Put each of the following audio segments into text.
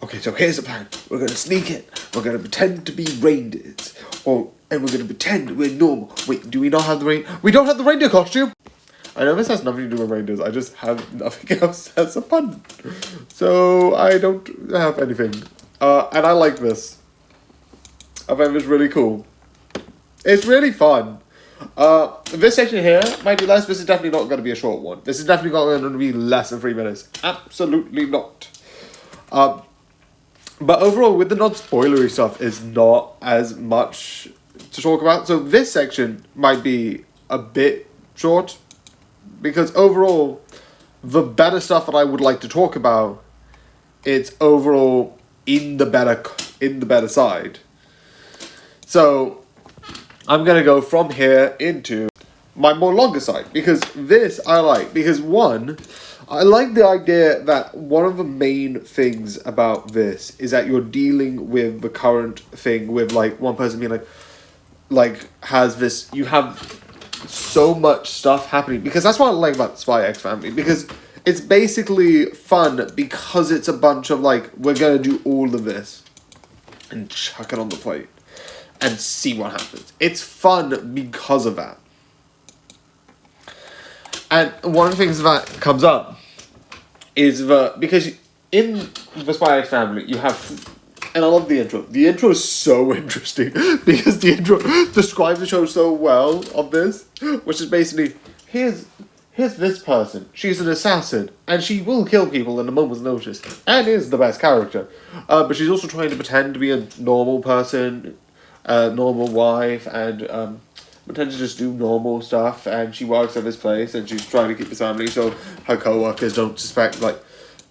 okay, so here's the plan. We're gonna sneak in. We're gonna pretend to be reindeers, and we're gonna pretend we're normal. Wait, do we not have the rain? We don't have the reindeer costume. I know this has nothing to do with reindeers. I just have nothing else as a pun. So I don't have anything. And I like this. I find this really cool. It's really fun. This section here might be less. This is definitely not going to be a short one. This is definitely not going to be less than 3 minutes. Absolutely not. But overall, with the non-spoilery stuff, is not as much to talk about. So this section might be a bit short, because overall, the better stuff that I would like to talk about, it's overall in the better side. So I'm gonna go from here into my more longer side, because this I like, because one, I like the idea that one of the main things about this is that you're dealing with the current thing with like one person being like has this, you have so much stuff happening, because that's what I like about Spy X Family, because it's basically fun because it's a bunch of like, we're gonna do all of this and chuck it on the plate and see what happens. It's fun because of that. And one of the things that comes up is because in the Spy X Family you have, and I love the intro. The intro is so interesting because the intro describes the show so well of this, which is basically, here's this person. She's an assassin, and she will kill people in a moment's notice, and is the best character. But she's also trying to pretend to be a normal person, a normal wife, and pretend to just do normal stuff. And she works at this place, and she's trying to keep his family so her co-workers don't suspect, like,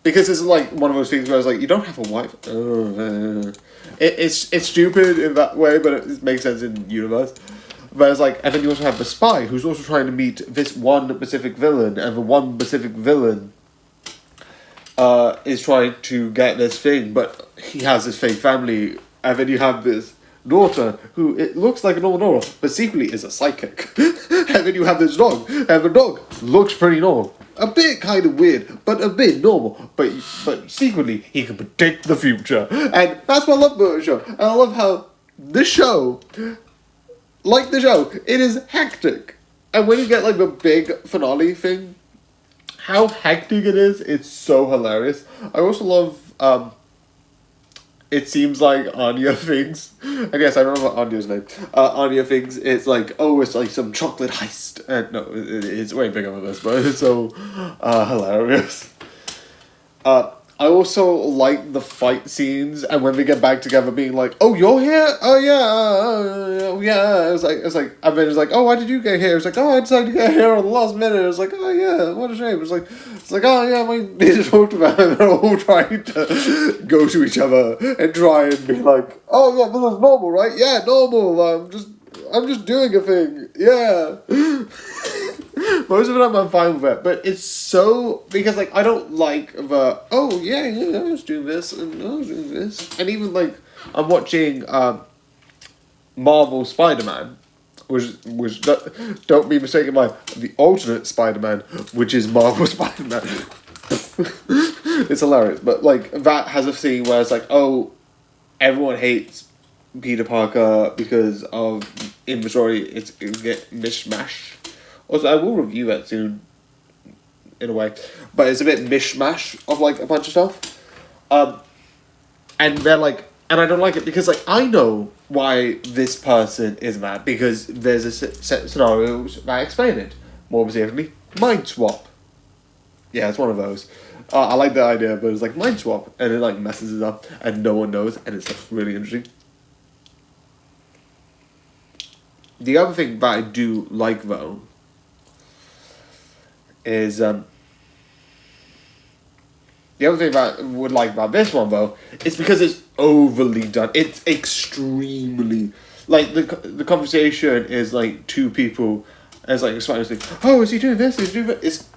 because it's like one of those things where it's like, you don't have a wife. It's stupid in that way, but it makes sense in the universe. But it's like, and then you also have the spy who's also trying to meet this one specific villain, and the one specific villain is trying to get this thing, but he has this fake family, and then you have this daughter who, it looks like a normal daughter, but secretly is a psychic. And then you have this dog, and the dog looks pretty normal. A bit kind of weird, but a bit normal. But secretly, he can predict the future. And that's what I love about the show. And I love how this show, like the show, it is hectic. And when you get like the big finale thing, how hectic it is, it's so hilarious. I also love, it seems like Anya thinks, and yes, I don't know what Anya's name. Anya thinks it's like, oh, it's like some chocolate heist. And no, it's way bigger than this, but it's so hilarious. I also like the fight scenes, and when they get back together, being like, "Oh, you're here? Oh yeah, yeah." It's like, and then it's like, "Oh, why did you get here?" It's like, "Oh, I decided to get here on the last minute." It's like, "Oh yeah, what a shame." It's like, "Oh yeah, we just talked about it." They're all trying to go to each other and try and be like, "Oh yeah, this is normal, right? Yeah, normal. I'm just doing a thing. Yeah." Most of the time I'm fine with it, but it's so, because like I don't like the, oh yeah, I was doing this and I was doing this, and even like I'm watching Marvel Spider-Man, which don't be mistaken by the alternate Spider-Man, which is Marvel Spider-Man. It's hilarious, but like that has a scene where it's like, oh, everyone hates Peter Parker because of, in the story it's get mishmash. Also, I will review that soon, in a way, but it's a bit mishmash of like a bunch of stuff, and they're like, and I don't like it because like I know why this person is mad, because there's a set scenarios that explain it. More specifically, mind swap. Yeah, it's one of those. I like the idea, but it's like mind swap, and it like messes it up, and no one knows, and it's like really interesting. The other thing that I do like though is the other thing that I would like about this one though is because it's overly done. It's extremely, like the conversation is like two people, and it's like explaining, oh, is he doing this? Is he doing that? It's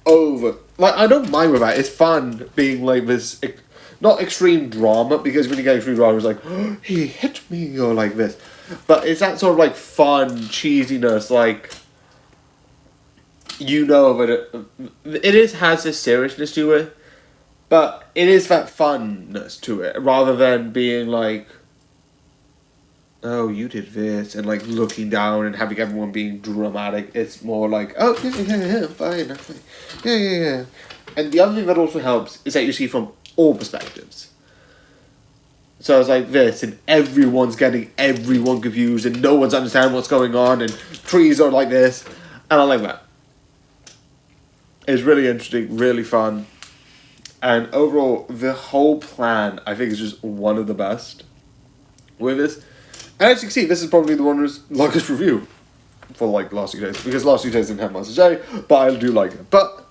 over. Like I don't mind with that. It's fun being like this, not extreme drama, because when you get extreme drama, it's like, oh, he hit me, or like this, but it's that sort of like fun cheesiness, like, you know, but it has this seriousness to it, But it is that funness to it, rather than being like, oh, you did this, and like looking down and having everyone being dramatic. It's more like, oh, yeah, I'm fine. Yeah. And the other thing that also helps is that you see from all perspectives. So it's like this, and everyone's getting everyone confused, and no one's understanding what's going on, and trees are like this, and I like that. It's really interesting, really fun, and overall, the whole plan, I think, is just one of the best with this. And as you can see, this is probably the one with the longest review for like last 2 days, because last 2 days didn't have much to say, but I do like it. But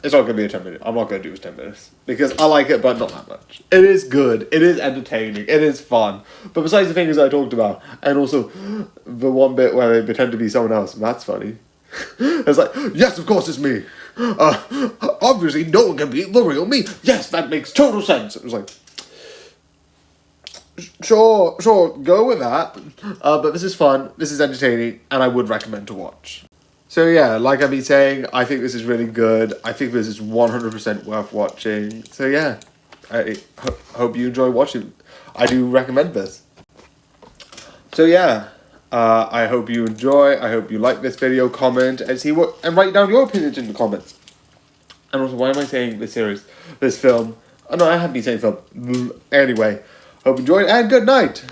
it's not going to be a 10 minute. I'm not going to do this 10 minutes. Because I like it, but not that much. It is good. It is entertaining. It is fun. But besides the things I talked about, and also the one bit where they pretend to be someone else, that's funny. It's like, yes, of course it's me. Obviously, no one can be the real me. Yes, that makes total sense. It was like, sure, go with that. But this is fun. This is entertaining, and I would recommend to watch. So yeah, like I've been saying, I think this is really good. I think this is 100% worth watching. So yeah, I hope you enjoy watching. I do recommend this. So yeah, I hope you enjoy. I hope you like this video. Comment and write down your opinions in the comments. And also, why am I saying this series, this film? Oh no, I have been saying film. Anyway, hope you enjoyed, and good night.